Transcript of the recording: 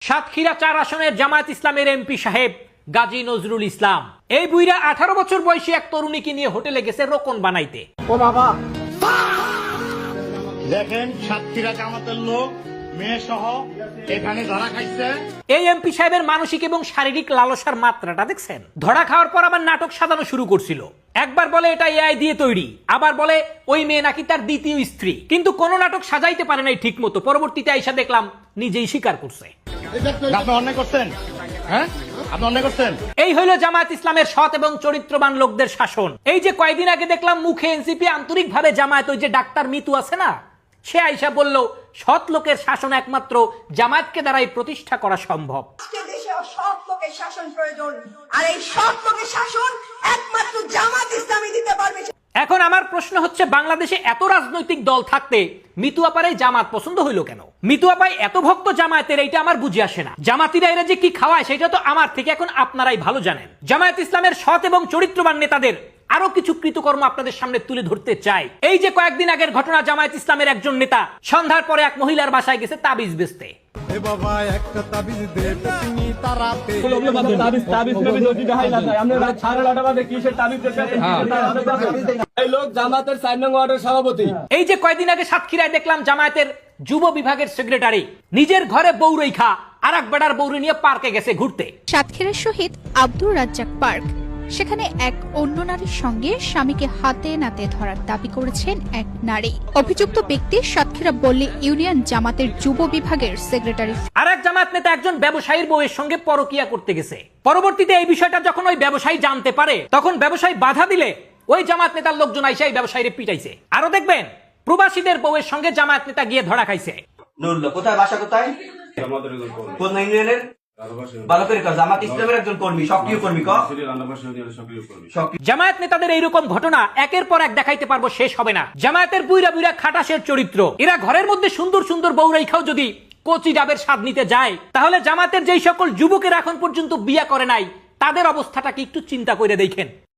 সাতক্ষীরা ৪ আসনের জামায়াত ইসলামের এমপি সাহেব গাজী নজরুল ইসলাম এই বুইরা 18 বছর বয়সী এক তরুণীকে নিয়ে হোটেলে গেছে রোকন বানাইতে। ও বাবা, দেখেন সাতক্ষীরা জামাতের লোক মেয়ে সহ এখানে ধরা খাইছে। এই এমপি সাহেবের মানসিক এবং শারীরিক লালসার মাত্রাটা দেখছেন। ধরা খাওয়ার পর আবার নাটক সাজানো শুরু করছিল। একবার বলে এটা এআই দিয়ে তৈরি, আবার বলে ওই মেয়ে নাকি তার দ্বিতীয় স্ত্রী, কিন্তু কোন নাটক সাজাইতে পারে নাই ঠিক মতো। পরবর্তীতে আইসা দেখলাম নিজেই স্বীকার করছে। আপনি অন্যায় করছেন, হ্যাঁ আপনি অন্যায় করছেন। এই হইল জামায়াত ইসলামের সৎ এবং চরিত্রবান লোকদের শাসন। এই যে কয়েকদিন আগে দেখলাম মুখে এনসিপি আন্তরিকভাবে জামায়াত, ওই যে ডাক্তার মিতু আছে না, সে আইসা বলল সৎ লোকের শাসন একমাত্র জামায়াতকে দ্বারাই প্রতিষ্ঠা করা সম্ভব। দেশে সৎ লোকের শাসন প্রয়োজন, আর এই সৎ লোকের শাসন একমাত্র জামাত ইসলামী দিতে পারবে। এখন আমার প্রশ্ন হচ্ছে, বাংলাদেশে এত রাজনৈতিক দল থাকতে মিতু আপার এই জামাত পছন্দ হইল কেন? মিতু আপাই এত ভক্ত জামায়াতের, এইটা আমার বুঝে আসে না। জামাতিরা এরা যে কি খাওয়ায় সেটা তো আমার থেকে এখন আপনারাই ভালো জানেন। জামায়াত ইসলামের সৎ এবং চরিত্রবান নেতাদের আরো কিছু কৃতকর্ম আপনাদের সামনে তুলে ধরতে চাই। এই যে কয়েকদিন আগের ঘটনা, জামায়াত ইসলামের একজন নেতা সন্ধ্যার পরে এক মহিলার বাসায় গেছে তাবিজ বেচতে। এই যে কয়েকদিন আগে সাতক্ষীরায় দেখলাম জামায়াতের যুব বিভাগের সেক্রেটারি নিজের ঘরে বউ রেখা আর এক বেটার বউ নিয়ে পার্কে গেছে ঘুরতে। সাতক্ষীরার শহীদ আব্দুর রাজ্জাক পার্ক, সেখানে এক অন্য নারীর সঙ্গে স্বামীকে হাতে নাতে ধরার দাবি করেছেন এক নারী। অভিযুক্ত ব্যক্তি সাতক্ষীরা বল্লী ইউনিয়ন জামাতের যুব বিভাগের সেক্রেটারি। আর এক জামায়াত নেতা একজন ব্যবসায়ীর বউয়ের সঙ্গে পরকিয়া করতে গেছে। পরবর্তীতে এই বিষয়টা যখন ওই ব্যবসায়ী জানতে পারে, তখন ব্যবসায়ী বাধা দিলে ওই জামায়াত নেতার লোকজন আইসা এই ব্যবসায়ীরে পিটাইছে। আরো দেখবেন প্রবাসীদের বউয়ের সঙ্গে জামায়াত নেতা গিয়ে ধরা খাইছে। কোথায় বাসা, কোথায় কোন ইউনিয়নের? ভালো করে কাজ, জামাত ইসলামের একজন কর্মী, সক্রিয় কর্মী। জামায়াত নেতাদের এইরকম ঘটনা একের পর এক দেখাইতে পারবো, শেষ হবে না। জামায়াতের বুইরা বুইরা খাটাসের চরিত্র, এরা ঘরের মধ্যে সুন্দর সুন্দর বউ রেখাও যদি কচি ডাবের স্বাদ নিতে যায়, তাহলে জামায়াতের যেই সকল যুবকের এখন পর্যন্ত বিয়া করে নাই, তাদের অবস্থাটাকে একটু চিন্তা করে দেখেন।